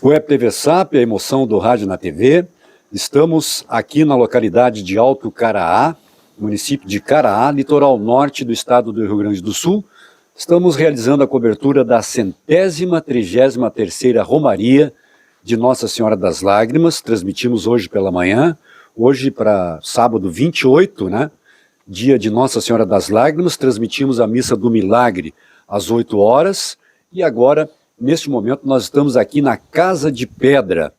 Web TV SAP, a emoção do rádio na TV. Estamos aqui na localidade de Alto Caraá, município de Caraá, litoral norte do estado do Rio Grande do Sul. Estamos realizando a cobertura da 133ª Romaria de Nossa Senhora das Lágrimas. Transmitimos hoje pela manhã, hoje para sábado 28, né? Dia de Nossa Senhora das Lágrimas. Transmitimos a Missa do Milagre às 8 horas e agora, neste momento, nós estamos aqui na Casa de Pedra.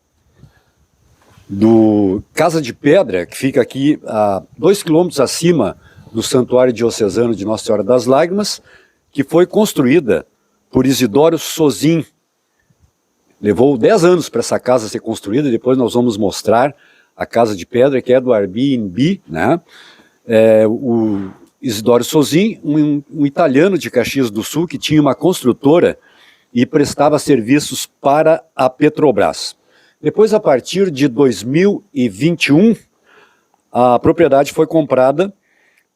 Casa de Pedra, que fica aqui a 2 quilômetros acima do Santuário Diocesano de Nossa Senhora das Lágrimas, que foi construída por Isidoro Sozin. Levou 10 anos para essa casa ser construída, depois nós vamos mostrar a Casa de Pedra, que é do Airbnb, né? O Isidoro Sozin, um italiano de Caxias do Sul, que tinha uma construtora e prestava serviços para a Petrobras. Depois, a partir de 2021, a propriedade foi comprada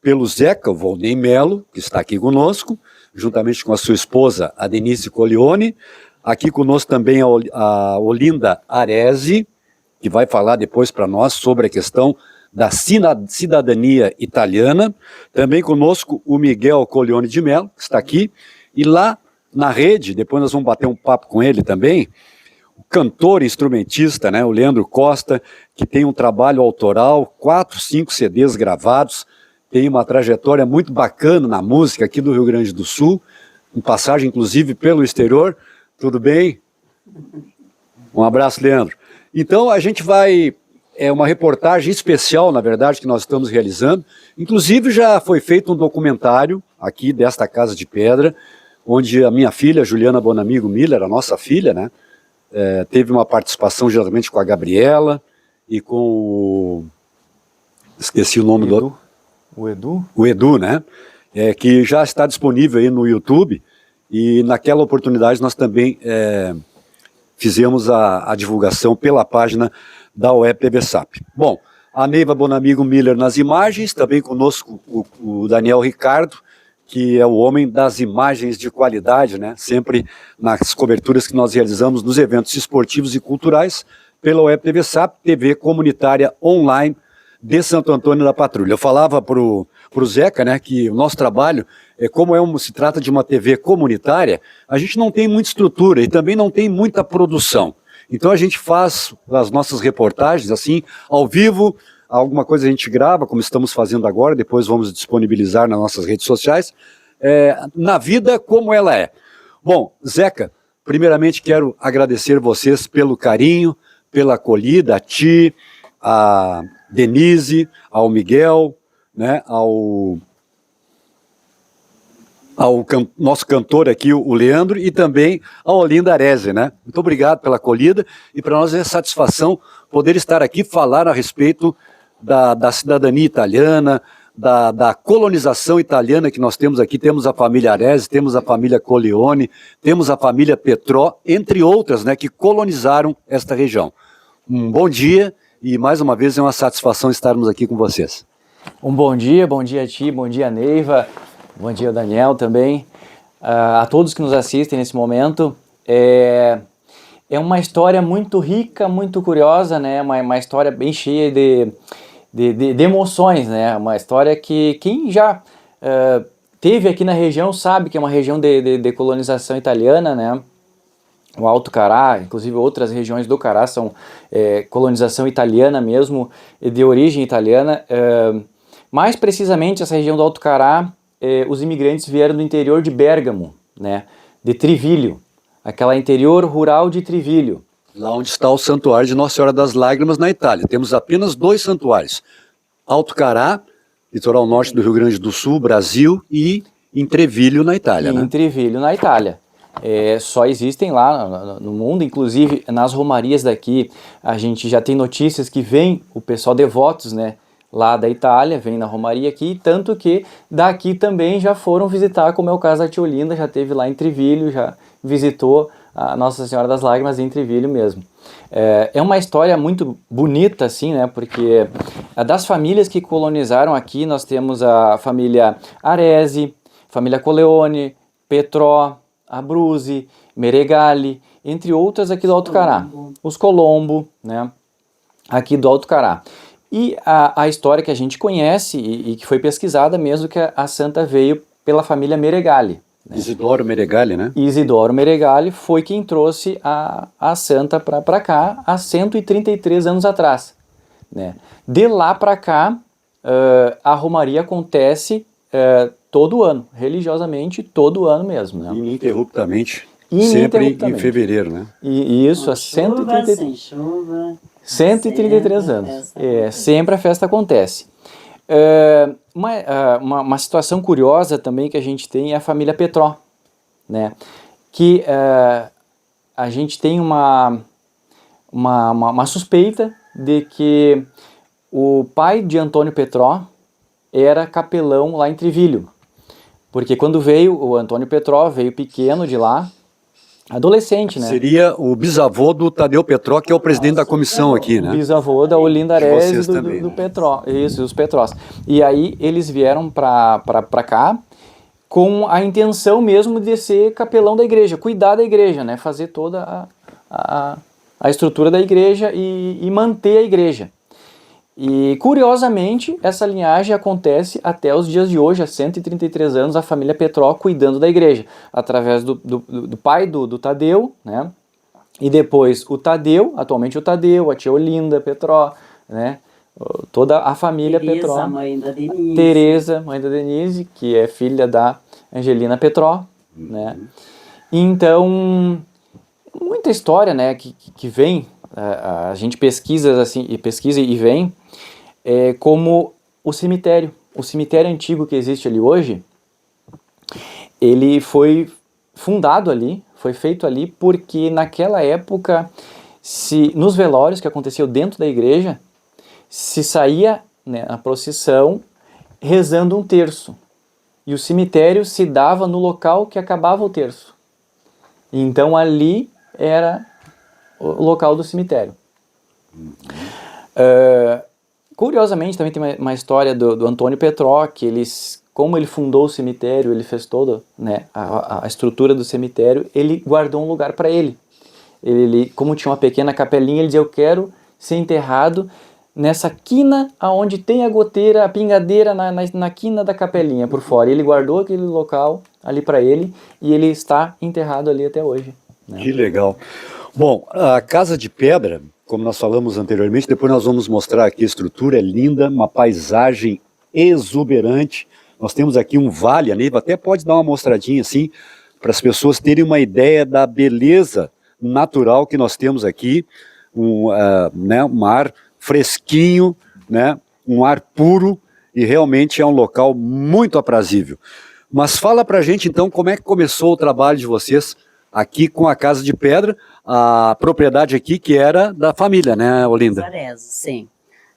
pelo Zeca, o Volney Melo, que está aqui conosco, juntamente com a sua esposa, a Denise Colione. Aqui conosco também a Olinda Aresi, que vai falar depois para nós sobre a questão da cidadania italiana. Também conosco o Miguel Colione de Mello, que está aqui. E lá na rede, depois nós vamos bater um papo com ele também, o cantor e instrumentista, né, o Leandro Costa, que tem um trabalho autoral, 4, 5 CDs gravados, tem uma trajetória muito bacana na música aqui do Rio Grande do Sul, em passagem inclusive pelo exterior. Tudo bem? Um abraço, Leandro. Então a gente vai, uma reportagem especial, na verdade, que nós estamos realizando. Inclusive já foi feito um documentário aqui desta Casa de Pedra, onde a minha filha, Juliana Bonamigo Miller, a nossa filha, né, teve uma participação geralmente com a Gabriela e com o... esqueci o nome do... O Edu? O Edu, né, que já está disponível aí no YouTube, e naquela oportunidade nós também fizemos a divulgação pela página da Web TV SAP. Bom, a Neiva Bonamigo Miller nas imagens, também conosco o Daniel Ricardo, que é o homem das imagens de qualidade, né? Sempre nas coberturas que nós realizamos nos eventos esportivos e culturais pela Web TV SAP, TV comunitária online de Santo Antônio da Patrulha. Eu falava pro Zeca, né, que o nosso trabalho, como se trata de uma TV comunitária, a gente não tem muita estrutura e também não tem muita produção. Então a gente faz as nossas reportagens assim, ao vivo. Alguma coisa a gente grava, como estamos fazendo agora, depois vamos disponibilizar nas nossas redes sociais, na vida como ela é. Bom, Zeca, primeiramente quero agradecer vocês pelo carinho, pela acolhida, a ti, a Denise, ao Miguel, né, ao nosso cantor aqui, o Leandro, e também a Olinda Aresi, né? Muito obrigado pela acolhida, e para nós é satisfação poder estar aqui, falar a respeito da cidadania italiana, da colonização italiana que nós temos aqui. Temos a família Aresi, temos a família Colione, temos a família Petró, entre outras, né, que colonizaram esta região. Um bom dia e mais uma vez é uma satisfação estarmos aqui com vocês. Um bom dia a ti, bom dia Neiva, bom dia Daniel também, a todos que nos assistem nesse momento. É uma história muito rica, muito curiosa, né? Uma história bem cheia de emoções, né? Uma história que quem já teve aqui na região sabe que é uma região de colonização italiana, né? O Alto Cará, inclusive outras regiões do Cará são colonização italiana mesmo, de origem italiana. Mais precisamente essa região do Alto Cará, os imigrantes vieram do interior de Bérgamo, né? De Trivilho, aquela interior rural de Trivilho. Lá onde está o Santuário de Nossa Senhora das Lágrimas, na Itália. Temos apenas 2 santuários. Alto Cará, litoral norte do Rio Grande do Sul, Brasil, e em Treviglio, na Itália. Em Treviglio, na Itália. Só existem lá no mundo, inclusive nas romarias daqui, a gente já tem notícias que vem o pessoal devotos, né, lá da Itália, vem na romaria aqui, tanto que daqui também já foram visitar, como é o caso da tia Olinda, já esteve lá em Treviglio, já visitou a Nossa Senhora das Lágrimas em Treviglio mesmo. É uma história muito bonita, assim, né, porque das famílias que colonizaram aqui, nós temos a família Aresi, família Coleone, Petró, Abruzzi, Meregali entre outras aqui do Alto Cará. Os Colombo, né? Aqui do Alto Cará. E a história que a gente conhece e que foi pesquisada mesmo, que a santa veio pela família Meregali. Né? Isidoro Meregali, né? Isidoro Meregali foi quem trouxe a santa para cá há 133 anos atrás. Né? De lá para cá, a romaria acontece todo ano, religiosamente todo ano mesmo. Né? Ininterruptamente. Sempre em fevereiro, né? E isso há 133 anos. Sempre a festa acontece. Uma situação curiosa também que a gente tem é a família Petró, né? Que a gente tem uma suspeita de que o pai de Antônio Petró era capelão lá em Trivilho. Porque quando veio, o Antônio Petró veio pequeno de lá, adolescente, né? Seria o bisavô do Tadeu Petró, que é o presidente da comissão aqui, né? Bisavô da Olinda Arese do Petró, isso, os Petrós. E aí eles vieram para cá com a intenção mesmo de ser capelão da igreja, cuidar da igreja, né? Fazer toda a estrutura da igreja e manter a igreja. E, curiosamente, essa linhagem acontece até os dias de hoje, há 133 anos, a família Petró cuidando da igreja, através do pai do Tadeu, né? E depois o Tadeu, atualmente o Tadeu, a tia Olinda Petró, né? Toda a família Petró. Mãe da Denise. Teresa, mãe da Denise, que é filha da Angelina Petró, né? Então, muita história, né, que vem, a gente pesquisa assim, e vem, como o cemitério antigo que existe ali hoje, ele foi fundado ali, foi feito ali porque naquela época, nos velórios que aconteciam dentro da igreja, se saía, né, na procissão rezando um terço, e o cemitério se dava no local que acabava o terço. Então ali era o local do cemitério. Curiosamente também tem uma história do Antônio Petró, que como ele fundou o cemitério, ele fez toda, né, a estrutura do cemitério, ele guardou um lugar para ele. Ele, como tinha uma pequena capelinha, ele dizia: eu quero ser enterrado nessa quina onde tem a goteira, a pingadeira na quina da capelinha por fora. E ele guardou aquele local ali para ele e ele está enterrado ali até hoje. Né? Que legal. Bom, a Casa de Pedra, como nós falamos anteriormente, depois nós vamos mostrar aqui a estrutura, é linda, uma paisagem exuberante. Nós temos aqui um vale, a Neiva até pode dar uma mostradinha assim, para as pessoas terem uma ideia da beleza natural que nós temos aqui, né, um ar fresquinho, né, um ar puro, e realmente é um local muito aprazível. Mas fala pra gente então como é que começou o trabalho de vocês aqui com a Casa de Pedra, a propriedade aqui que era da família, né, Olinda? Sim.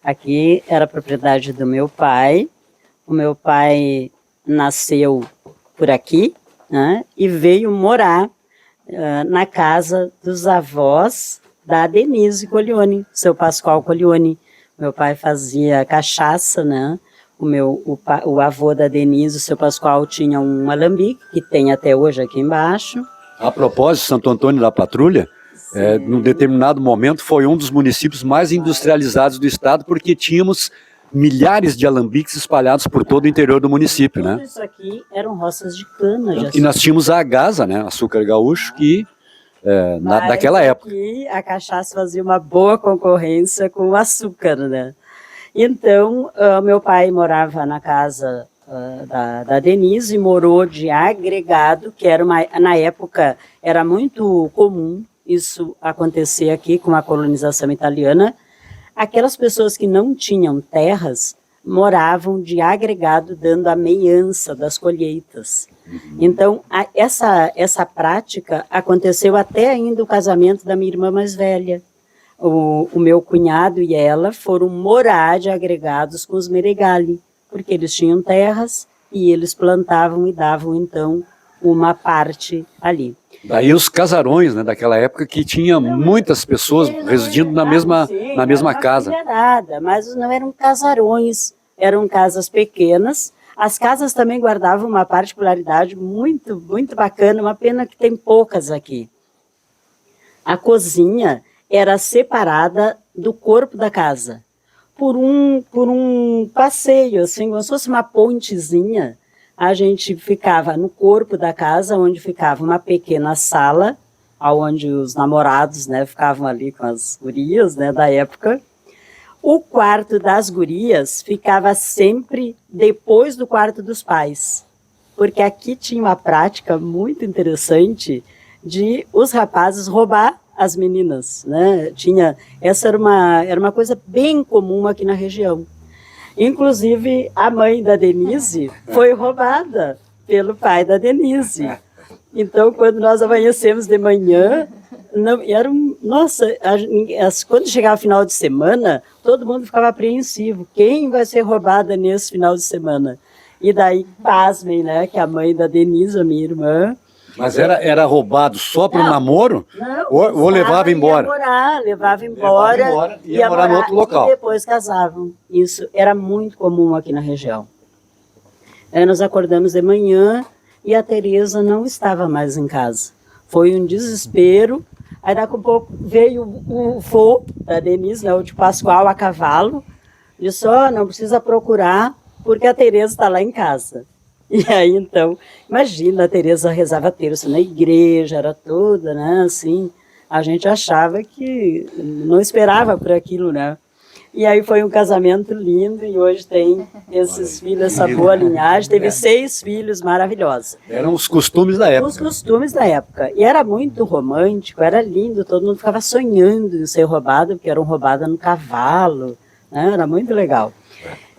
Aqui era a propriedade do meu pai. O meu pai nasceu por aqui, né, e veio morar na casa dos avós da Denise Coglione, seu Pascoal Coglione. Meu pai fazia cachaça, né? O avô da Denise, o seu Pascoal, tinha um alambique, que tem até hoje aqui embaixo. A propósito, Santo Antônio da Patrulha, num determinado momento, foi um dos municípios mais industrializados do estado, porque tínhamos milhares de alambiques espalhados por todo o interior do município, né? Tudo isso aqui eram roças de cana. E nós tínhamos a Agasa, né? Açúcar gaúcho, que daquela época. Aqui a cachaça fazia uma boa concorrência com o açúcar, né? Então, meu pai morava na casa da Denise, morou de agregado, que era na época era muito comum isso acontecer aqui com a colonização italiana. Aquelas pessoas que não tinham terras moravam de agregado, dando a meiança das colheitas. Então, essa prática aconteceu até ainda o casamento da minha irmã mais velha. O meu cunhado e ela foram morar de agregados com os Meregali, porque eles tinham terras e eles plantavam e davam, então, uma parte ali. Daí os casarões, né, daquela época, que tinha muitas pessoas residindo na mesma casa. Mas não eram casarões, eram casas pequenas. As casas também guardavam uma particularidade muito, muito bacana, uma pena que tem poucas aqui. a cozinha era separada do corpo da casa por um passeio, assim, como se fosse uma pontezinha. A gente ficava no corpo da casa, onde ficava uma pequena sala, onde os namorados, né, ficavam ali com as gurias, né, da época. O quarto das gurias ficava sempre depois do quarto dos pais, porque aqui tinha uma prática muito interessante de os rapazes roubar as meninas, né? Essa era uma coisa bem comum aqui na região. Inclusive, a mãe da Denise foi roubada pelo pai da Denise. Então, quando nós amanhecemos de manhã, quando chegava o final de semana, todo mundo ficava apreensivo. Quem vai ser roubada nesse final de semana? E daí, pasmem, né, que a mãe da Denise, a minha irmã... Mas era roubado só para o namoro? Não, ou levava embora? Levava embora, ia morar no outro local. E depois casavam. Isso era muito comum aqui na região. Aí nós acordamos de manhã e a Tereza não estava mais em casa. Foi um desespero. Aí daqui a pouco veio o vô da Denise, né, o de Pascoal, a cavalo. Disse, não precisa procurar, porque a Tereza está lá em casa. E aí, então, imagina, a Tereza rezava terço na igreja, era toda, né, assim, a gente achava que não esperava por aquilo, né. E aí foi um casamento lindo e hoje tem esses filhos, essa boa linhagem, teve 6 filhos maravilhosos. Eram os costumes da época. Os costumes da época. E era muito romântico, era lindo, todo mundo ficava sonhando em ser roubado, porque eram roubadas no cavalo, né, era muito legal.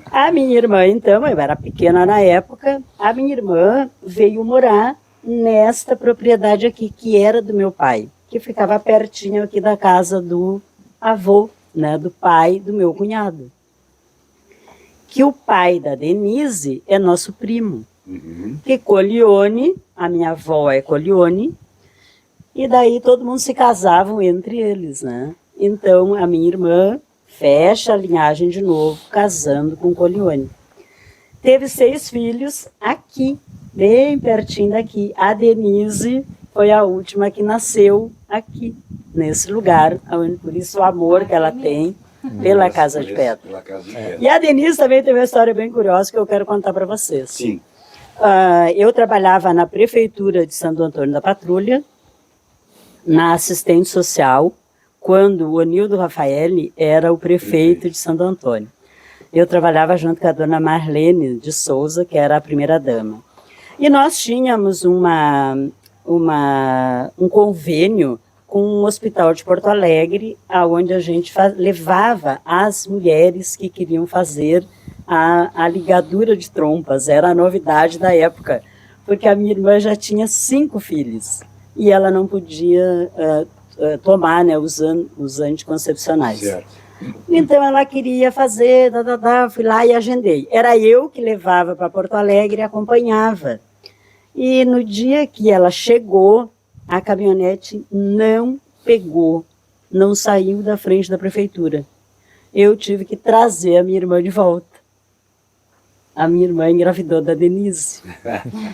A minha irmã, então, eu era pequena na época, a minha irmã veio morar nesta propriedade aqui, que era do meu pai, que ficava pertinho aqui da casa do avô, né, do pai do meu cunhado. Que o pai da Denise é nosso primo. Que Colione, a minha avó é Colione, e daí todo mundo se casavam entre eles, né? Então, a minha irmã fecha a linhagem de novo, casando com Colione. Teve 6 filhos aqui, bem pertinho daqui. A Denise foi a última que nasceu aqui, nesse lugar, por isso o amor que ela tem pela Casa de Pedra. E a Denise também tem uma história bem curiosa que eu quero contar para vocês. Sim. Eu trabalhava na Prefeitura de Santo Antônio da Patrulha, na assistente social, quando o Onildo Rafaeli era o prefeito de Santo Antônio. Eu trabalhava junto com a dona Marlene de Souza, que era a primeira-dama. E nós tínhamos um convênio com um hospital de Porto Alegre, onde a gente levava as mulheres que queriam fazer a ligadura de trompas. Era a novidade da época, porque a minha irmã já tinha 5 filhos e ela não podia tomar, né, os anticoncepcionais. Certo. Então ela queria fazer, fui lá e agendei. Era eu que levava para Porto Alegre e acompanhava. E no dia que ela chegou, a caminhonete não pegou, não saiu da frente da prefeitura. Eu tive que trazer a minha irmã de volta. A minha irmã engravidou da Denise.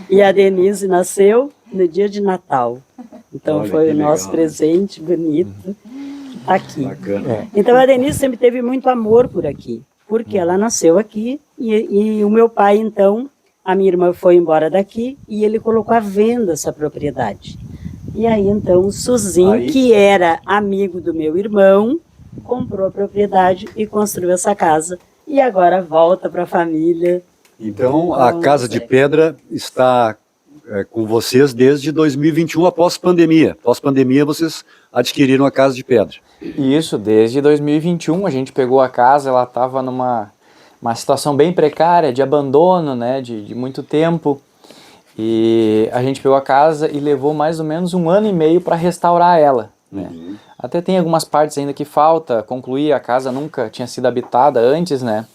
E a Denise nasceu no dia de Natal. Então olha, foi o nosso presente bonito aqui. Bacana. Então a Denise sempre teve muito amor por aqui, porque ela nasceu aqui e o meu pai, então, a minha irmã foi embora daqui e ele colocou à venda essa propriedade. E aí, então, o Suzinho, que era amigo do meu irmão, comprou a propriedade e construiu essa casa. E agora volta para a família. Então, a Casa de Pedra está com vocês desde 2021, após pandemia. Após pandemia, vocês adquiriram a Casa de Pedra. Isso, desde 2021 a gente pegou a casa, ela estava numa situação bem precária, de abandono, né, de muito tempo. E a gente pegou a casa e levou mais ou menos 1 ano e meio para restaurar ela, né? Até tem algumas partes ainda que falta concluir, a casa nunca tinha sido habitada antes, né?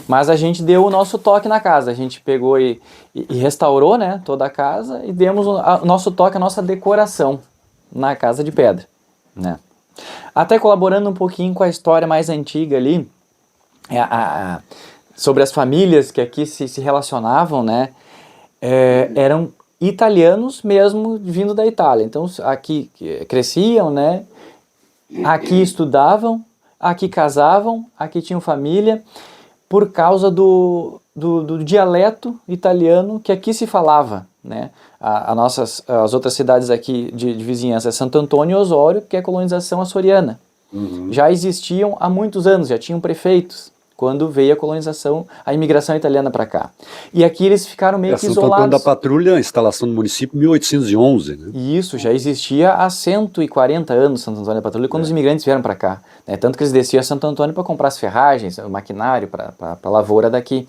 Mas a gente deu o nosso toque na casa, a gente pegou e restaurou, né, toda a casa e demos o nosso toque, a nossa decoração na Casa de Pedra, né? Até colaborando um pouquinho com a história mais antiga ali, sobre as famílias que aqui se relacionavam, né? Eram italianos mesmo vindo da Itália, então aqui cresciam, né, aqui estudavam, aqui casavam, aqui tinham família, por causa do dialeto italiano que aqui se falava, né? As outras cidades aqui de vizinhança é Santo Antônio e Osório, que é a colonização açoriana. Já existiam há muitos anos, já tinham prefeitos, quando veio a colonização, a imigração italiana para cá. E aqui eles ficaram meio que Santo Antônio isolados. da Patrulha, a instalação do município, 1811, né? E isso já existia há 140 anos, Santo Antônio da Patrulha, quando os imigrantes vieram para cá, né? Tanto que eles desciam a Santo Antônio para comprar as ferragens, o maquinário para a lavoura daqui.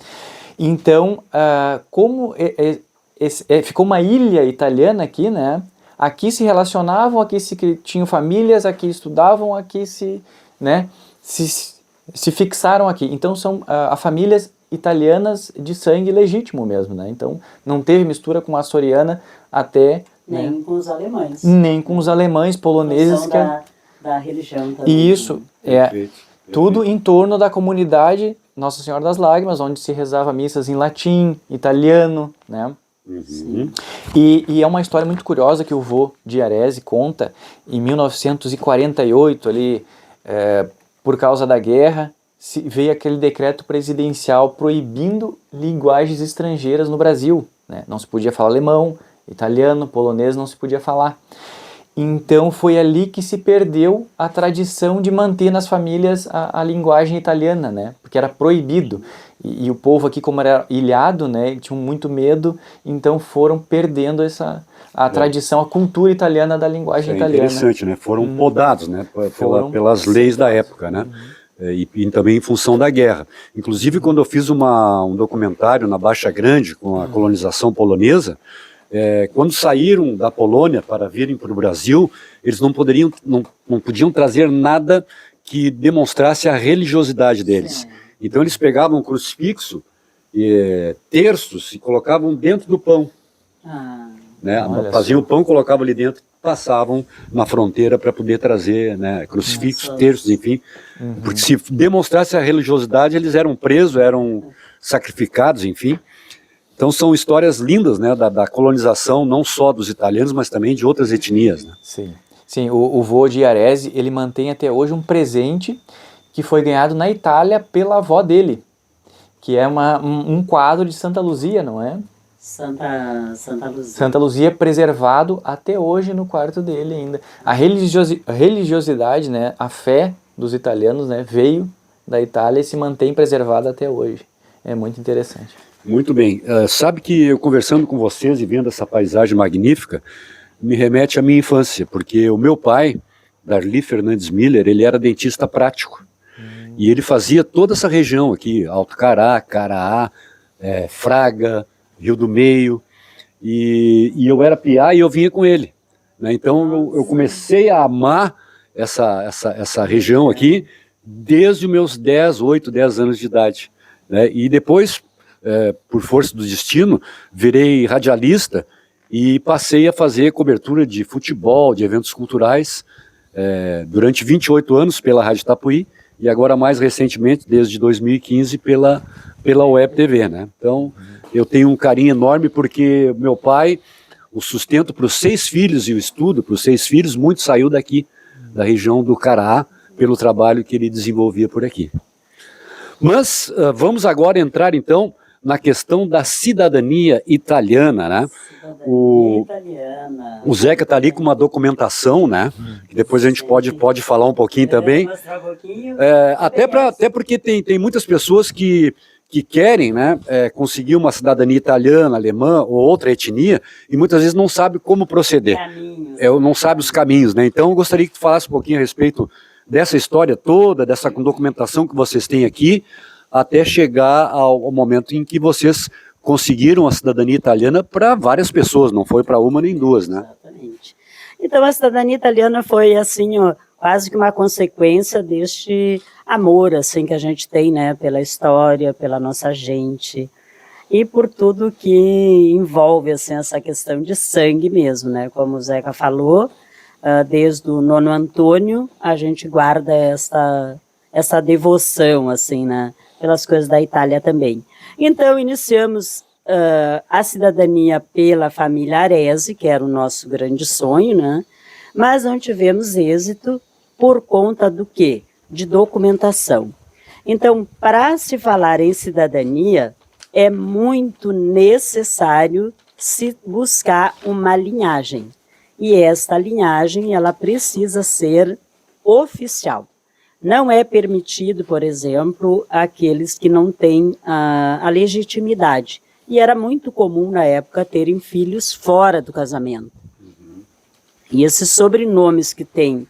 Então, ficou uma ilha italiana aqui, né? Aqui se relacionavam, tinham famílias, aqui estudavam, aqui se fixaram aqui. Então são famílias italianas de sangue legítimo mesmo, né? Então não teve mistura com a açoriana até... Nem, né? com os alemães. Nem com os alemães, poloneses. Da religião também. Isso, Perfeito. tudo em torno da comunidade Nossa Senhora das Lágrimas, onde se rezava missas em latim, italiano, né? E é uma história muito curiosa que o vô de Arese conta. Em 1948, ali, por causa da guerra, veio aquele decreto presidencial proibindo linguagens estrangeiras no Brasil, né? Não se podia falar alemão, italiano, polonês não se podia falar. Então foi ali que se perdeu a tradição de manter nas famílias a linguagem italiana, né? Porque era proibido. E o povo aqui, como era ilhado, né, tinham muito medo, então foram perdendo a tradição, a cultura italiana da linguagem italiana. Interessante, né? Foram podados, né? Pelas leis da época, né? E também em função da guerra. Inclusive, quando eu fiz um documentário na Baixa Grande com a colonização polonesa, quando saíram da Polônia para virem para o Brasil, eles não podiam trazer nada que demonstrasse a religiosidade deles. Sim. Então eles pegavam um crucifixo, terços, e colocavam dentro do pão. Né? Faziam o pão, colocavam ali dentro, passavam na fronteira para poder trazer, né, crucifixos, terços, enfim. Porque se demonstrasse a religiosidade, eles eram presos, eram sacrificados, enfim. Então são histórias lindas, né, da colonização, não só dos italianos, mas também de outras etnias. Né? Sim, o vô de Arese, ele mantém até hoje um presente que foi ganhado na Itália pela avó dele, que é um quadro de Santa Luzia, não é? Santa Luzia. Santa Luzia preservado até hoje no quarto dele ainda. A religiosidade, né, a fé dos italianos, né, veio da Itália e se mantém preservada até hoje. É muito interessante. Muito bem. Sabe que eu conversando com vocês e vendo essa paisagem magnífica, me remete à minha infância, porque o meu pai, Darli Fernandes Miller, ele era dentista prático. E ele fazia toda essa região aqui, Alto Cará, Caraá, Fraga, Rio do Meio, e eu era piá e eu vinha com ele. Né? Então eu comecei a amar essa região aqui desde os meus 8, 10 anos de idade. Né? E depois, por força do destino, virei radialista e passei a fazer cobertura de futebol, de eventos culturais, durante 28 anos pela Rádio Itapuí, e agora mais recentemente, desde 2015, pela Web TV, né? Então, eu tenho um carinho enorme porque meu pai, o sustento para os 6 filhos e o estudo para os 6 filhos, muito saiu daqui, da região do Caraá, pelo trabalho que ele desenvolvia por aqui. Mas vamos agora entrar, então, na questão da cidadania italiana, né? O Zeca está ali com uma documentação, né? Que depois a gente pode falar um pouquinho também. Mostrar um pouquinho. Até porque tem muitas pessoas que querem, né, conseguir uma cidadania italiana, alemã ou outra etnia e muitas vezes não sabe como proceder. Não sabe os caminhos, né? Então eu gostaria que tu falasse um pouquinho a respeito dessa história toda, dessa documentação que vocês têm aqui, até chegar ao momento em que vocês conseguiram a cidadania italiana para várias pessoas, não foi para uma nem duas, né? Exatamente. Então a cidadania italiana foi assim, quase que uma consequência deste amor assim que a gente tem, né, pela história, pela nossa gente e por tudo que envolve assim essa questão de sangue mesmo, né? Como o Zeca falou, desde o Nono Antônio a gente guarda essa devoção assim, né, pelas coisas da Itália também. Então iniciamos a cidadania pela família Arese, que era o nosso grande sonho, né? Mas não tivemos êxito por conta do quê? De documentação. Então, para se falar em cidadania, é muito necessário se buscar uma linhagem. E esta linhagem, ela precisa ser oficial. Não é permitido, por exemplo, aqueles que não têm a legitimidade. E era muito comum, na época, terem filhos fora do casamento. E esses sobrenomes que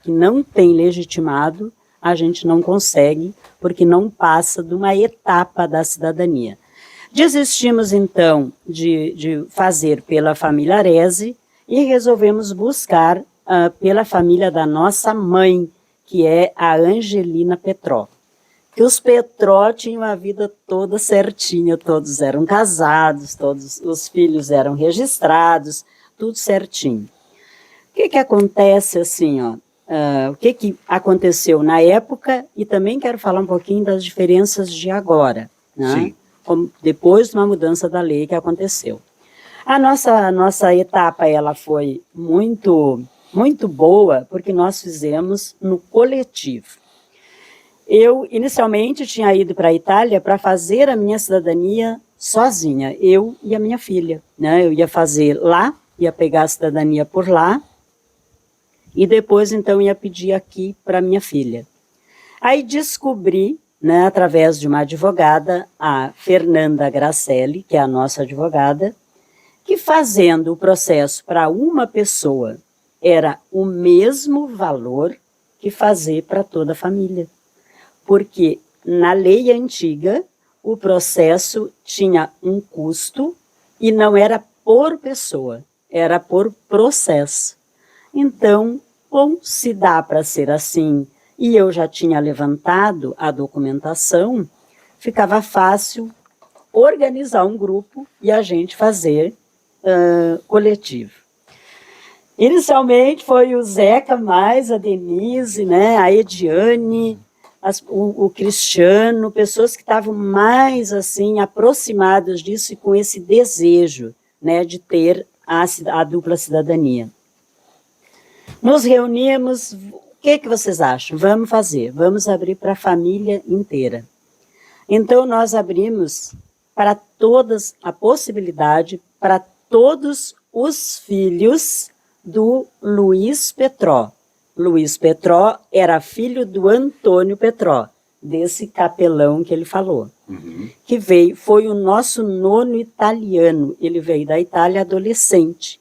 não tem legitimado, a gente não consegue, porque não passa de uma etapa da cidadania. Desistimos, então, de fazer pela família Arese e resolvemos buscar pela família da nossa mãe, que é a Angelina Petró. Que os Petró tinham a vida toda certinha, todos eram casados, todos os filhos eram registrados, tudo certinho. O que acontece assim, ó? O que aconteceu na época, e também quero falar um pouquinho das diferenças de agora, né? Sim. Depois de uma mudança da lei que aconteceu. A nossa etapa, ela foi muito boa, porque nós fizemos no coletivo. Eu, inicialmente, tinha ido para a Itália para fazer a minha cidadania sozinha, eu e a minha filha, né? Eu ia fazer lá, ia pegar a cidadania por lá, e depois, então, ia pedir aqui para minha filha. Aí descobri, né, através de uma advogada, a Fernanda Gracelli, que é a nossa advogada, que fazendo o processo para uma pessoa era o mesmo valor que fazer para toda a família. Porque na lei antiga, o processo tinha um custo e não era por pessoa, era por processo. Então, bom, se dá para ser assim, e eu já tinha levantado a documentação, ficava fácil organizar um grupo e a gente fazer coletivo. Inicialmente foi o Zeca mais a Denise, né, a Ediane, o Cristiano, pessoas que estavam mais assim aproximadas disso e com esse desejo, né, de ter a dupla cidadania. Nos reunimos, o que vocês acham? Vamos fazer, vamos abrir para a família inteira. Então nós abrimos para todas a possibilidade, para todos os filhos do Luiz Petró. Luiz Petró era filho do Antônio Petró, desse capelão que ele falou. Que foi o nosso nono italiano, ele veio da Itália adolescente.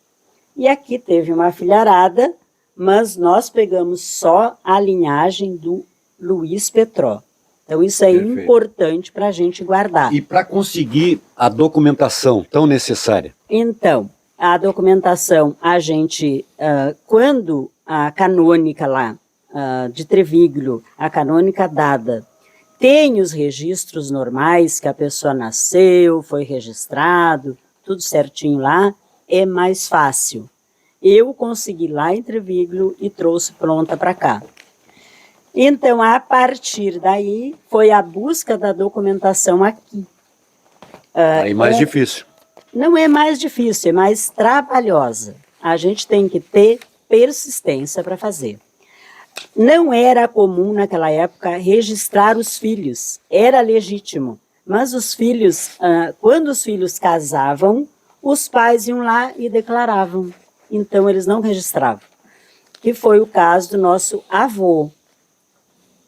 E aqui teve uma filharada, mas nós pegamos só a linhagem do Luiz Petró. Então isso é Perfeito. Importante para a gente guardar. E para conseguir a documentação tão necessária? Então, a documentação, a gente, quando a canônica lá, de Treviglio, a canônica dada, tem os registros normais, que a pessoa nasceu, foi registrado, tudo certinho lá, é mais fácil. Eu consegui lá em Treviglio e trouxe pronta para cá. Então, a partir daí, foi a busca da documentação aqui. Aí mais difícil. Não é mais difícil, é mais trabalhosa. A gente tem que ter persistência para fazer. Não era comum naquela época registrar os filhos, era legítimo. Mas os filhos, quando os filhos casavam, os pais iam lá e declaravam. Então eles não registravam. Que foi o caso do nosso avô.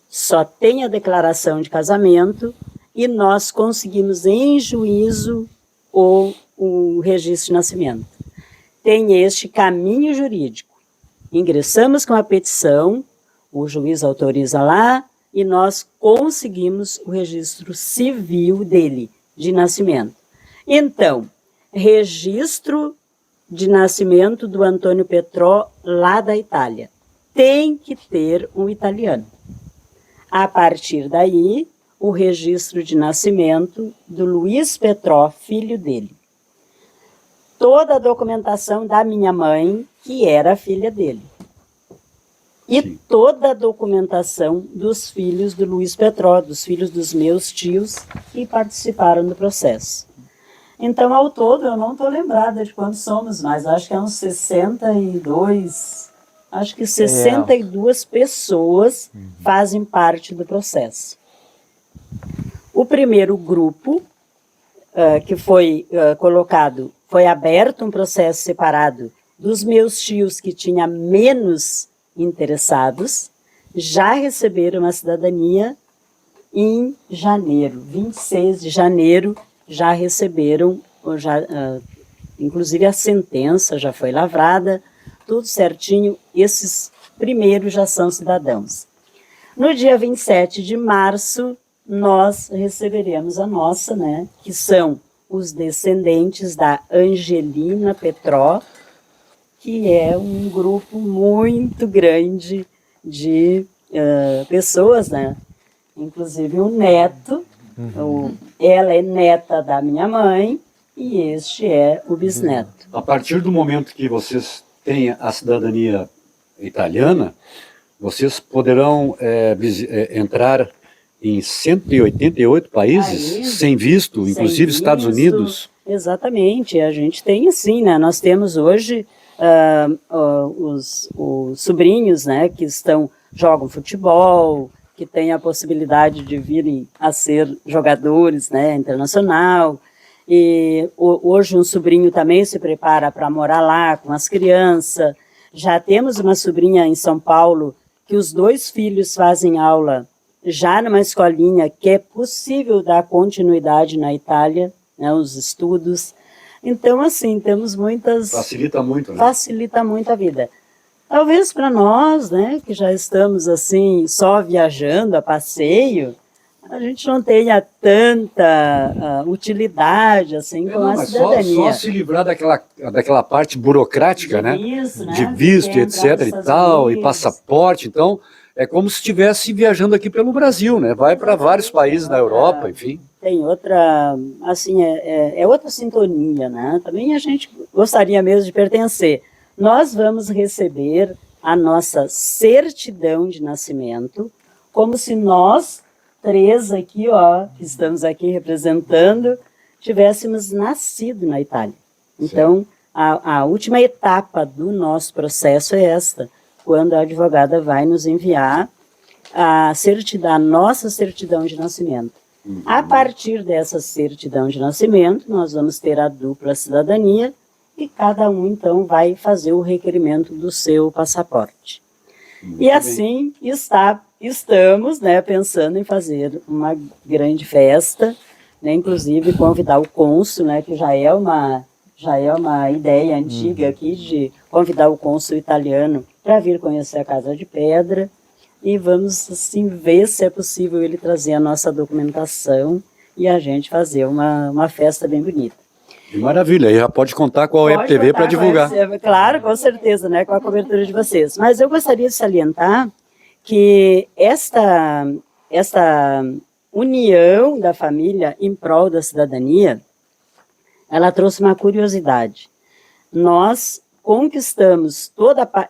Só tem a declaração de casamento e nós conseguimos em juízo o registro de nascimento. Tem este caminho jurídico. Ingressamos com a petição, o juiz autoriza lá e nós conseguimos o registro civil dele, de nascimento. Então, registro de nascimento do Antônio Petró, lá da Itália. Tem que ter um italiano. A partir daí, o registro de nascimento do Luiz Petró, filho dele. Toda a documentação da minha mãe, que era filha dele. E Sim. Toda a documentação dos filhos do Luiz Petró, dos filhos dos meus tios, que participaram do processo. Então, ao todo, eu não estou lembrada de quantos somos, mas acho que é uns 62 acho que 62 pessoas fazem parte do processo. O primeiro grupo que foi colocado, foi aberto um processo separado dos meus tios que tinha menos interessados, já receberam a cidadania em janeiro, 26 de janeiro, já receberam, inclusive a sentença já foi lavrada, tudo certinho, esses primeiros já são cidadãos. No dia 27 de março, nós receberemos a nossa, né, que são os descendentes da Angelina Petró, que é um grupo muito grande de pessoas, né? Inclusive o neto, ela é neta da minha mãe e este é o bisneto. A partir do momento que vocês têm a cidadania italiana, vocês poderão entrar em 188 países sem visto, inclusive Estados Unidos. Exatamente, a gente tem assim, né? Nós temos hoje os sobrinhos, né, que jogam futebol, que têm a possibilidade de virem a ser jogadores, né, internacional. E hoje um sobrinho também se prepara para morar lá com as crianças. Já temos uma sobrinha em São Paulo que os 2 filhos fazem aula já numa escolinha que é possível dar continuidade na Itália, né, os estudos. Então, assim, temos muitas... Facilita muito, né? Facilita muito a vida. Talvez para nós, né, que já estamos, assim, só viajando a passeio, a gente não tenha tanta utilidade, assim, com a cidadania. Só se livrar daquela parte burocrática, né? Isso, né? De visto, etc. e tal, e passaporte. Então, é como se estivesse viajando aqui pelo Brasil, né? Vai para vários países da Europa, enfim. Tem outra, assim, é outra sintonia, né? Também a gente gostaria mesmo de pertencer. Nós vamos receber a nossa certidão de nascimento, como se nós 3 aqui, ó, que estamos aqui representando, tivéssemos nascido na Itália. Então, a última etapa do nosso processo é esta, quando a advogada vai nos enviar a nossa certidão de nascimento. A partir dessa certidão de nascimento, nós vamos ter a dupla cidadania e cada um, então, vai fazer o requerimento do seu passaporte. E assim estamos, né, pensando em fazer uma grande festa, né, inclusive convidar o cônsul, né, que já é uma ideia antiga aqui de convidar o cônsul italiano para vir conhecer a Casa de Pedra. E vamos, assim, ver se é possível ele trazer a nossa documentação e a gente fazer uma festa bem bonita. Maravilha, aí já pode contar com a Web TV para divulgar. Claro, com certeza, né, com a cobertura de vocês. Mas eu gostaria de salientar que esta união da família em prol da cidadania, ela trouxe uma curiosidade. Nós conquistamos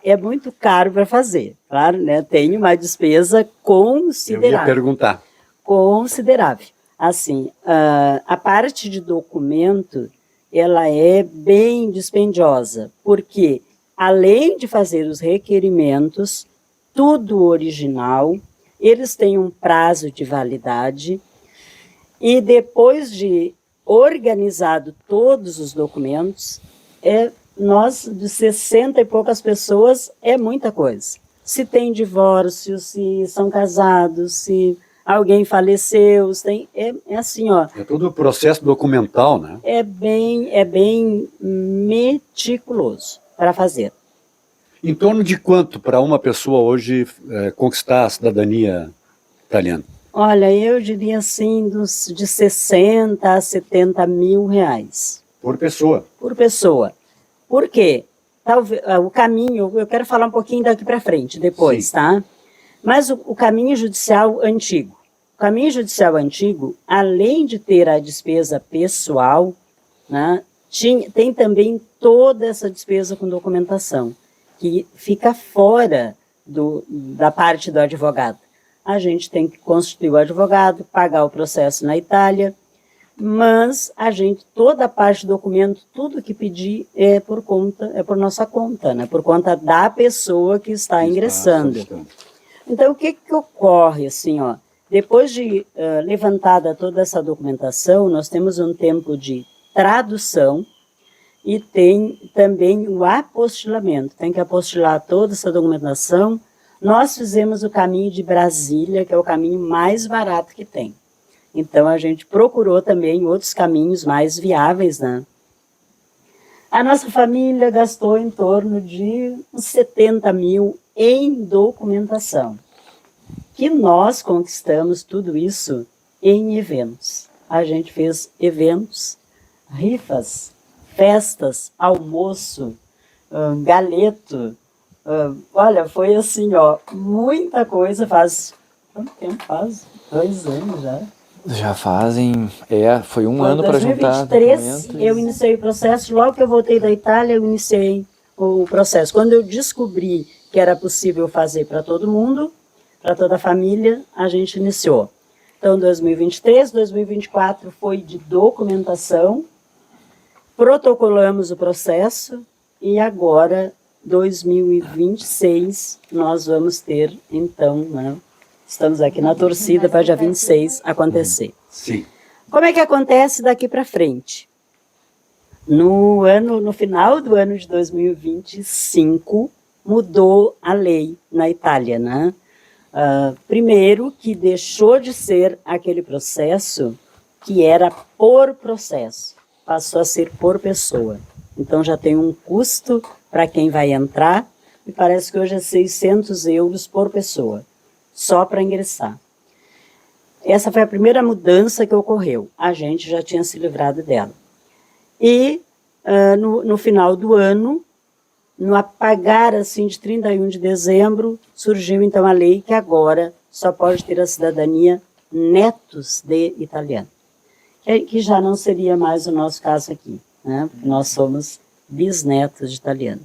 é muito caro para fazer, claro, né? Tem uma despesa considerável. Eu ia perguntar. Considerável. Assim, a parte de documento, ela é bem dispendiosa, porque além de fazer os requerimentos, tudo original, eles têm um prazo de validade, e depois de organizado todos os documentos, nós, de 60 e poucas pessoas, é muita coisa. Se tem divórcio, se são casados, se alguém faleceu, é assim, ó. É todo o processo documental, né? É bem meticuloso para fazer. Em torno de quanto para uma pessoa hoje conquistar a cidadania italiana? Olha, eu diria assim, de 60 a 70 mil reais. Por pessoa? Por pessoa. Por quê? Talvez, o caminho, eu quero falar um pouquinho daqui para frente, depois, sim, tá? Mas o caminho judicial antigo. O caminho judicial antigo, além de ter a despesa pessoal, né, tem também toda essa despesa com documentação, que fica fora da parte do advogado. A gente tem que constituir o advogado, pagar o processo na Itália, mas a gente, toda a parte do documento, tudo que pedir é por nossa conta, né? Por conta da pessoa que está ingressando. Então, o que que ocorre, assim, ó? Depois de levantada toda essa documentação, nós temos um tempo de tradução e tem também o apostilamento. Tem que apostilar toda essa documentação. Nós fizemos o caminho de Brasília, que é o caminho mais barato que tem. Então, a gente procurou também outros caminhos mais viáveis, né? A nossa família gastou em torno de uns 70 mil em documentação, que nós conquistamos tudo isso em eventos. A gente fez eventos, rifas, festas, almoço, galeto. Olha, foi assim, ó, muita coisa. Faz quanto tempo faz? 2 anos já. Já fazem, foi um ano para juntar 2023 eu iniciei o processo, logo que eu voltei da Itália eu iniciei o processo. Quando eu descobri que era possível fazer para todo mundo, para toda a família, a gente iniciou. Então 2023, 2024 foi de documentação, protocolamos o processo e agora 2026 nós vamos ter então, né? Estamos aqui na torcida para dia 26 acontecer. Sim. Como é que acontece daqui para frente? No final do ano de 2025, mudou a lei na Itália, né? Primeiro, que deixou de ser aquele processo que era por processo, passou a ser por pessoa. Então já tem um custo para quem vai entrar, e parece que hoje é 600 euros por pessoa, só para ingressar. Essa foi a primeira mudança que ocorreu. A gente já tinha se livrado dela. E no final do ano, no apagar assim de 31 de dezembro, surgiu então a lei que agora só pode ter a cidadania netos de italiano. Que já não seria mais o nosso caso aqui, né? Nós somos bisnetos de italiano.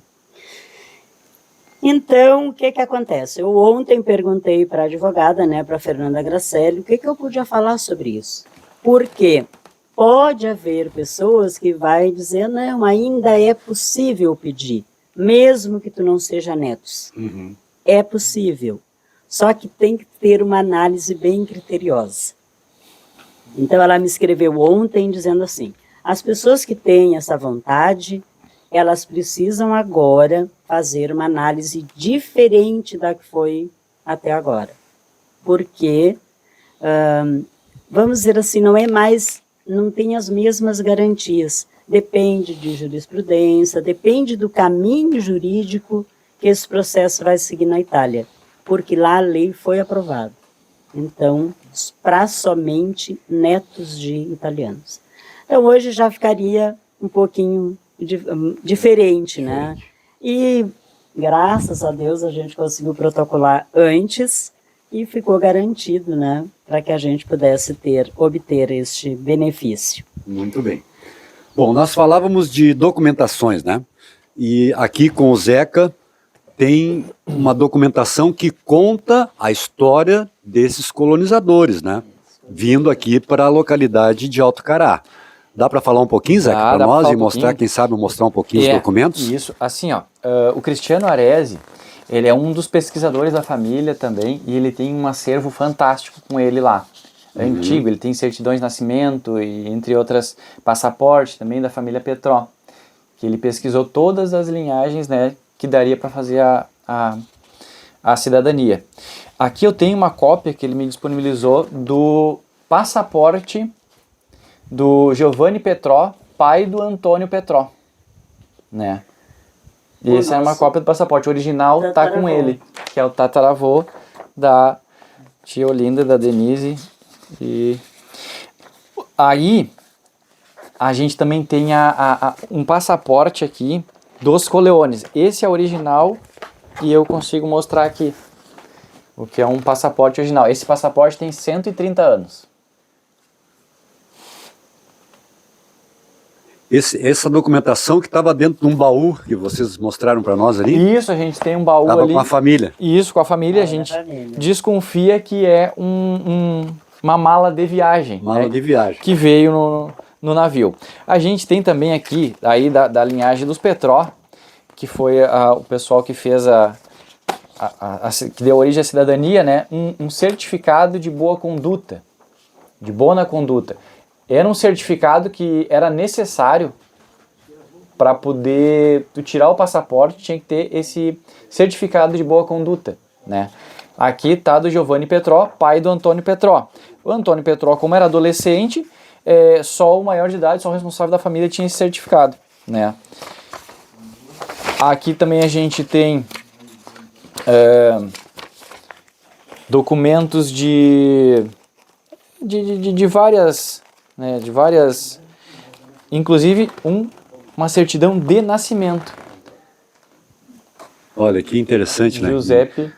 Então, o que que acontece? Eu ontem perguntei para a advogada, né, para a Fernanda Gracelli, o que que eu podia falar sobre isso. Porque pode haver pessoas que vai dizer, não, ainda é possível pedir, mesmo que tu não seja netos. Uhum. É possível, só que tem que ter uma análise bem criteriosa. Então, ela me escreveu ontem dizendo assim, as pessoas que têm essa vontade, elas precisam agora fazer uma análise diferente da que foi até agora. Porque, vamos dizer assim, não tem as mesmas garantias. Depende de jurisprudência, depende do caminho jurídico que esse processo vai seguir na Itália. Porque lá a lei foi aprovada. Então, para somente netos de italianos. Então, hoje já ficaria um pouquinho diferente, né? E graças a Deus a gente conseguiu protocolar antes e ficou garantido, né, para que a gente pudesse obter este benefício. Muito bem. Bom, nós falávamos de documentações, né? E aqui com o Zeca tem uma documentação que conta a história desses colonizadores, né? Vindo aqui para a localidade de Alto Cará. Dá para falar um pouquinho, Zeca, para nós e mostrar, quem sabe, mostrar um pouquinho os documentos? Isso, assim, ó, o Cristiano Aresi, ele é um dos pesquisadores da família também, e ele tem um acervo fantástico com ele lá. É antigo, ele tem certidões de nascimento e, entre outras, passaporte também da família Petró, que ele pesquisou todas as linhagens, né, que daria para fazer a cidadania. Aqui eu tenho uma cópia que ele me disponibilizou do passaporte do Giovanni Petró, pai do Antônio Petró, né? E essa é uma cópia do passaporte. O original tá com ele, que é o tataravô da tia Olinda, da Denise. E aí a gente também tem um passaporte aqui dos Coleones. Esse é original e eu consigo mostrar aqui o que é um passaporte original. Esse passaporte tem 130 anos. Essa documentação que estava dentro de um baú que vocês mostraram para nós ali? Isso, a gente tem um baú ali. ali. Com a família. Isso, com a família. A gente desconfia que é uma mala de viagem. Mala de viagem. Que veio no navio. A gente tem também aqui, aí da linhagem dos Petró, que foi o pessoal que fez que deu origem à cidadania, né? Um certificado de boa conduta, de bona conduta. Era um certificado que era necessário para poder tu tirar o passaporte, tinha que ter esse certificado de boa conduta, né? Aqui tá do Giovanni Petró, pai do Antônio Petró. O Antônio Petró, como era adolescente, só o maior de idade, só o responsável da família tinha esse certificado, né? Aqui também a gente tem documentos de várias, né, inclusive uma certidão de nascimento. Olha, que interessante, né? Giuseppe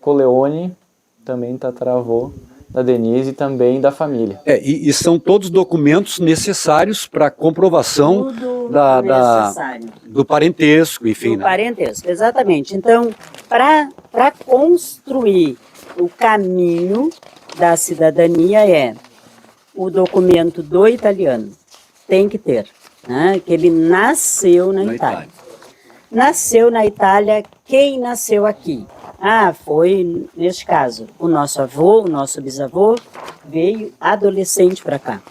Coleone, também tataravô da Denise e também da família. E são todos documentos necessários para comprovação Tudo necessário. do parentesco, enfim. Do parentesco, exatamente. Então, para construir o caminho da cidadania o documento do italiano. Tem que ter, né? Que ele nasceu na Itália. Nasceu na Itália, quem nasceu aqui? Foi, neste caso, o nosso avô, o nosso bisavô, veio adolescente para cá.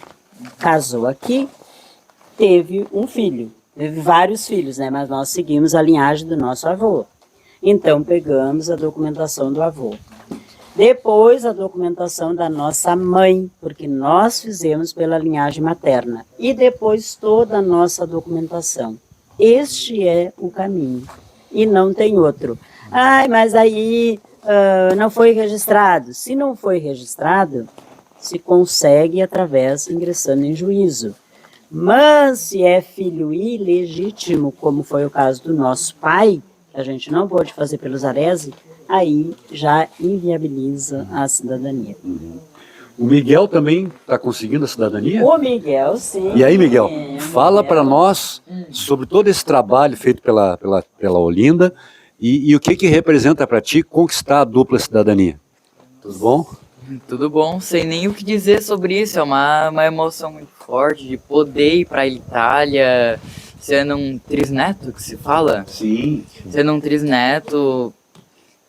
Casou aqui, teve um filho, teve vários filhos, né? Mas nós seguimos a linhagem do nosso avô. Então, pegamos a documentação do avô. Depois, a documentação da nossa mãe, porque nós fizemos pela linhagem materna. E depois, toda a nossa documentação. Este é o caminho. E não tem outro. Mas aí não foi registrado. Se não foi registrado, se consegue através ingressando em juízo. Mas se é filho ilegítimo, como foi o caso do nosso pai, a gente não pode fazer pelos Arese, aí já inviabiliza a cidadania. O Miguel também está conseguindo a cidadania? O Miguel, sim. E aí, Miguel, fala para nós sobre todo esse trabalho feito pela Olinda e o que representa para ti conquistar a dupla cidadania. Tudo bom? Tudo bom, sem nem o que dizer sobre isso, é uma emoção muito forte de poder ir para a Itália, sendo um trisneto que se fala? Sim. Sendo um trisneto,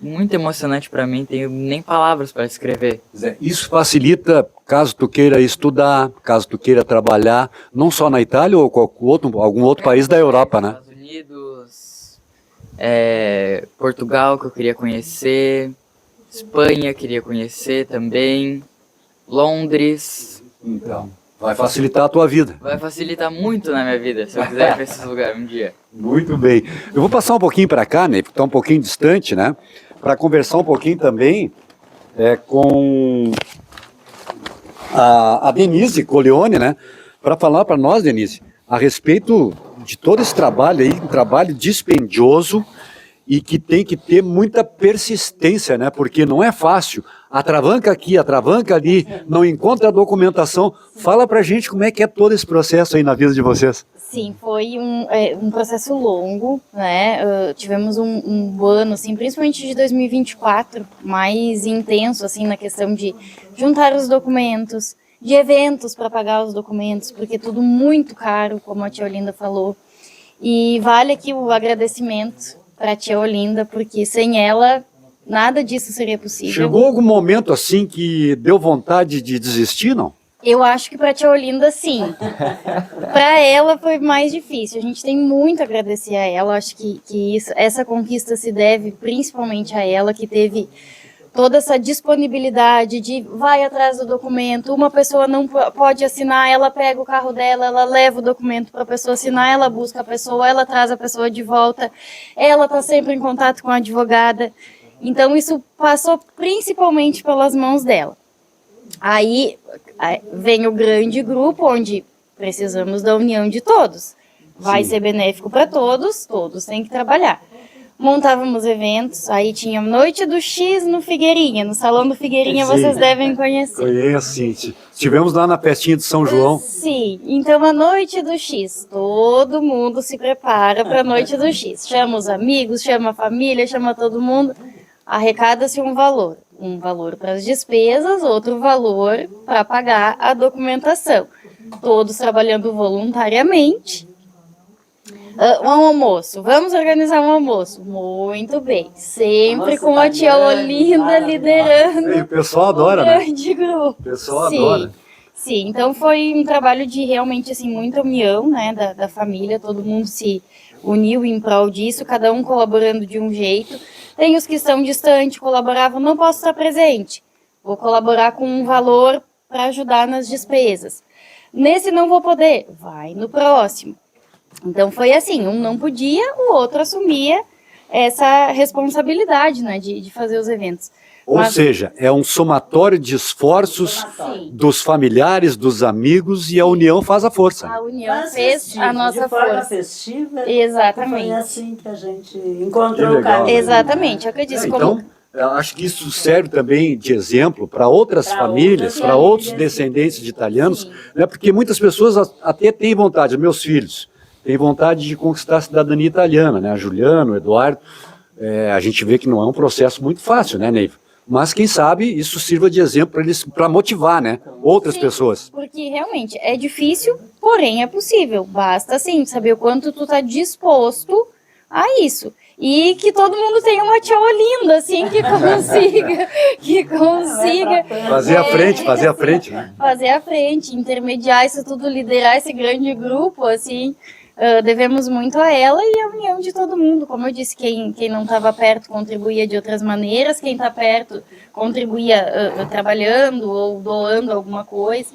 muito emocionante para mim, tenho nem palavras para descrever. Isso facilita caso tu queira estudar, caso tu queira trabalhar, não só na Itália ou algum outro país da Europa, né? Estados Unidos, Portugal, que eu queria conhecer, Espanha, queria conhecer também, Londres. Então, vai facilitar a tua vida. Vai facilitar muito na minha vida, se eu quiser ir para esses lugares um dia. Muito bem. Eu vou passar um pouquinho para cá, né, porque está um pouquinho distante, né, para conversar um pouquinho também com a Denise Coleone, né, para falar para nós, Denise, a respeito de todo esse trabalho aí, um trabalho dispendioso e que tem que ter muita persistência, né, porque não é fácil. Atravanca aqui, atravanca ali, não encontra a documentação. Fala pra gente como é que é todo esse processo aí na vida de vocês. Sim, foi um processo longo, né? Tivemos um ano, assim, principalmente de 2024, mais intenso, assim, na questão de juntar os documentos, de eventos para pagar os documentos, porque tudo muito caro, como a tia Olinda falou. E vale aqui o agradecimento para a tia Olinda, porque sem ela nada disso seria possível. Chegou algum momento assim que deu vontade de desistir, não? Eu acho que para a tia Olinda, sim. Para ela foi mais difícil. A gente tem muito a agradecer a ela. Acho que essa conquista se deve principalmente a ela, que teve toda essa disponibilidade de vai atrás do documento. Uma pessoa não pode assinar, ela pega o carro dela, ela leva o documento para a pessoa assinar, ela busca a pessoa, ela traz a pessoa de volta. Ela está sempre em contato com a advogada. Então, isso passou principalmente pelas mãos dela. Aí vem o grande grupo, onde precisamos da união de todos. Vai ser benéfico para todos, todos têm que trabalhar. Montávamos eventos, aí tinha Noite do X no Figueirinha, no Salão do Figueirinha, sim. Vocês devem conhecer. Conheço, sim. Estivemos lá na festinha de São João. Sim, então a Noite do X, todo mundo se prepara para a Noite do X. Chama os amigos, chama a família, chama todo mundo, arrecada-se um valor. Um valor para as despesas, outro valor para pagar a documentação. Todos trabalhando voluntariamente. Um almoço, vamos organizar um almoço. Muito bem, sempre com a tia Olinda liderando. E o pessoal adora, né? Grande grupo. O pessoal Sim. adora. Sim, então foi um trabalho de realmente assim muita união, né, da família, todo mundo se uniu em prol disso, cada um colaborando de um jeito. Tem os que estão distantes, colaboravam, não posso estar presente, vou colaborar com um valor para ajudar nas despesas. Nesse não vou poder, vai no próximo. Então foi assim, um não podia, o outro assumia essa responsabilidade, né, de fazer os eventos. Ou seja, é um somatório de esforços dos familiares, dos amigos, e a união faz a força. A união Mas fez festiva, a nossa de forma força. festiva. Exatamente. Foi assim que a gente encontrou Que o legal. caminho. Exatamente, é o que eu disse. Então, eu acho que isso serve também de exemplo para outras Pra famílias, outras para outros famílias. descendentes de italianos, Sim. né, porque muitas pessoas até têm vontade, meus filhos, têm vontade de conquistar a cidadania italiana, né? A Juliana, o Eduardo, a gente vê que não é um processo muito fácil, né, Neiva? Mas quem sabe isso sirva de exemplo para eles, para motivar, né, outras Sim, pessoas. Porque realmente é difícil, porém é possível. Basta assim saber o quanto tu tá disposto a isso. E que todo mundo tenha uma tia Olinda, assim, que consiga Fazer a frente, né? fazer a frente, intermediar isso tudo, liderar esse grande grupo, assim. Devemos muito a ela e a união de todo mundo. Como eu disse, quem não estava perto contribuía de outras maneiras, quem está perto contribuía trabalhando ou doando alguma coisa.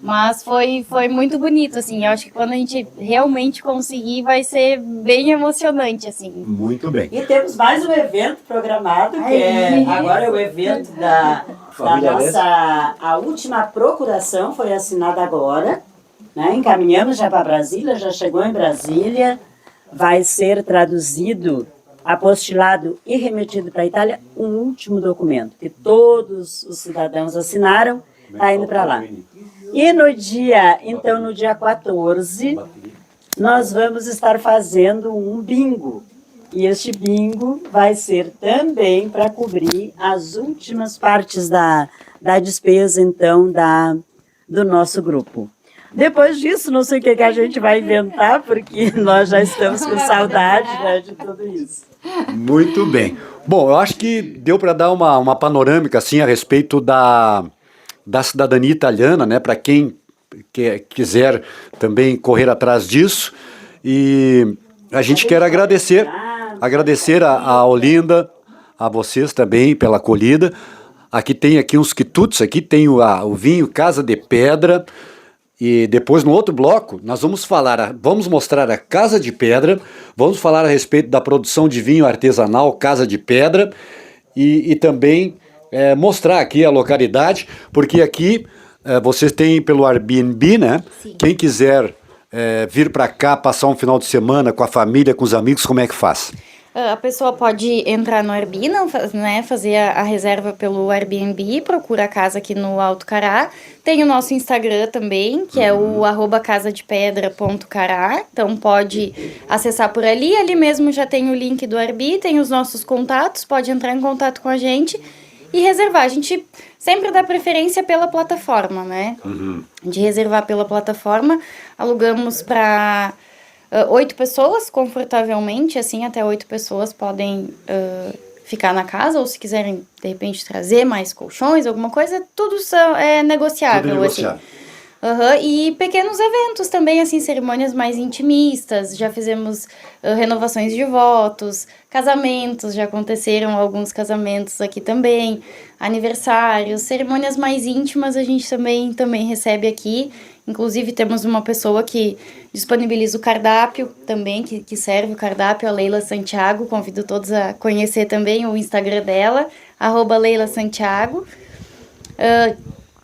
Mas foi muito bonito, assim. Eu acho que quando a gente realmente conseguir, vai ser bem emocionante, assim. Muito bem. E temos mais um evento programado, que agora é o evento da Família nossa... A última procuração foi assinada agora, né? Encaminhamos já para Brasília, já chegou em Brasília, vai ser traduzido, apostilado e remetido para a Itália um último documento, que todos os cidadãos assinaram, está indo para lá. E no dia 14, nós vamos estar fazendo um bingo. E este bingo vai ser também para cobrir as últimas partes da despesa, então, do nosso grupo. Depois disso, não sei o que a gente vai inventar, porque nós já estamos com saudade, né, de tudo isso. Muito bem. Bom, eu acho que deu para dar uma panorâmica assim, a respeito da cidadania italiana, né, para quem quiser também correr atrás disso. E a gente quer agradecer a Olinda, a vocês também pela acolhida. Aqui uns quitutes, aqui tem o vinho Casa de Pedra. E depois, no outro bloco, nós vamos mostrar a Casa de Pedra, vamos falar a respeito da produção de vinho artesanal Casa de Pedra e também mostrar aqui a localidade, porque aqui vocês têm pelo Airbnb, né? Sim. Quem quiser vir para cá, passar um final de semana com a família, com os amigos, como é que faz? A pessoa pode entrar no Airbnb, né, fazer a reserva pelo Airbnb, procura a casa aqui no Alto Cará. Tem o nosso Instagram também, que é o @casadepedra.cará. Então pode acessar por ali. Ali mesmo já tem o link do Airbnb, tem os nossos contatos, pode entrar em contato com a gente e reservar. A gente sempre dá preferência pela plataforma, né? De reservar pela plataforma. Alugamos para 8 pessoas, confortavelmente, assim, até 8 pessoas podem ficar na casa, ou se quiserem, de repente, trazer mais colchões, alguma coisa, tudo é negociável, Tudo negociável. assim. E pequenos eventos também, assim, cerimônias mais intimistas, já fizemos renovações de votos, casamentos, já aconteceram alguns casamentos aqui também, aniversários, cerimônias mais íntimas a gente também recebe aqui. Inclusive temos uma pessoa que disponibiliza o cardápio também, que serve o cardápio, a Leila Santiago. Convido todos a conhecer também o Instagram dela, @Leila Santiago.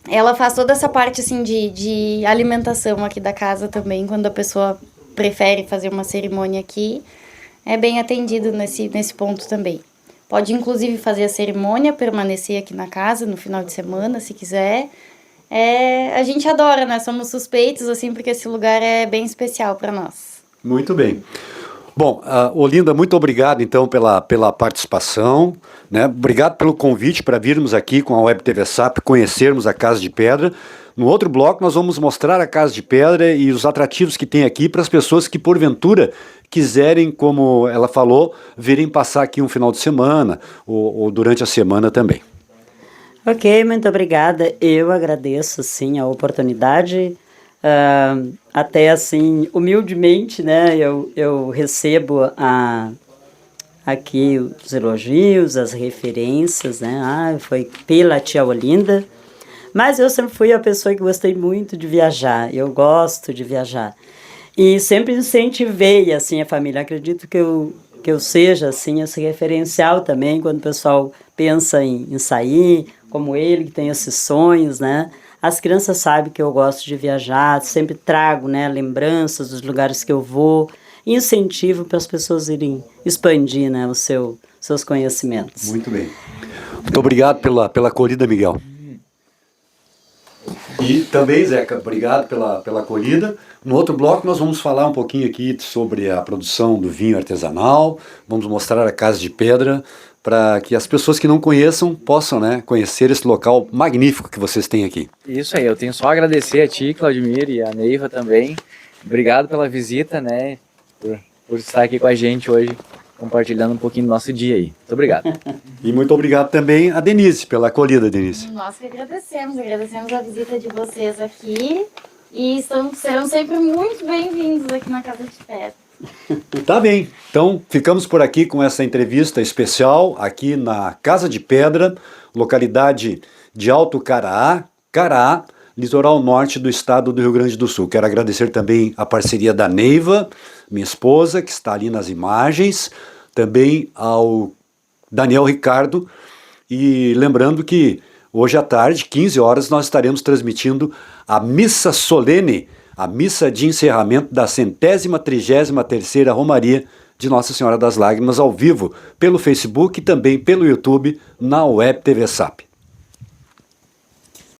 Ela faz toda essa parte assim de alimentação aqui da casa também, quando a pessoa prefere fazer uma cerimônia aqui. É bem atendido nesse ponto também. Pode inclusive fazer a cerimônia, permanecer aqui na casa no final de semana, se quiser. A gente adora, né? Somos suspeitos, assim, porque esse lugar é bem especial para nós. Muito bem. Bom, Olinda, muito obrigado então pela participação, né? Obrigado pelo convite para virmos aqui com a Web TV SAP conhecermos a Casa de Pedra. No outro bloco nós vamos mostrar a Casa de Pedra e os atrativos que tem aqui para as pessoas que porventura quiserem, como ela falou, virem passar aqui um final de semana ou durante a semana também. Ok, muito obrigada. Eu agradeço, sim, a oportunidade. Até assim, humildemente, né, eu recebo aqui os elogios, as referências, né, foi pela tia Olinda, mas eu sempre fui a pessoa que gostei muito de viajar, eu gosto de viajar, e sempre incentivei, assim, a família, acredito que eu seja, assim, esse referencial também, quando o pessoal pensa em sair, como ele, que tem esses sonhos, né, as crianças sabem que eu gosto de viajar, sempre trago, né, lembranças dos lugares que eu vou, incentivo para as pessoas irem expandir, né, seus conhecimentos. Muito bem. Muito obrigado pela acolhida, Miguel. E também, Zeca, obrigado pela acolhida. No outro bloco nós vamos falar um pouquinho aqui sobre a produção do vinho artesanal, vamos mostrar a Casa de Pedra, para que as pessoas que não conheçam possam, né, conhecer esse local magnífico que vocês têm aqui. Isso aí, eu tenho só a agradecer a ti, Claudimir, e a Neiva também. Obrigado pela visita, né, por estar aqui com a gente hoje, compartilhando um pouquinho do nosso dia aí. Muito obrigado. E muito obrigado também a Denise, pela acolhida, Denise. Nós que agradecemos a visita de vocês aqui e serão sempre muito bem-vindos aqui na Casa de Pedra. Tá bem, então ficamos por aqui com essa entrevista especial aqui na Casa de Pedra, localidade de Alto Caraá, Caraá, litoral norte do estado do Rio Grande do Sul. Quero agradecer também a parceria da Neiva, minha esposa, que está ali nas imagens, também ao Daniel Ricardo, e lembrando que hoje à tarde, 15 horas, nós estaremos transmitindo a missa solene, a missa de encerramento da 133ª Romaria de Nossa Senhora das Lágrimas, ao vivo, pelo Facebook e também pelo YouTube, na Web TV SAP.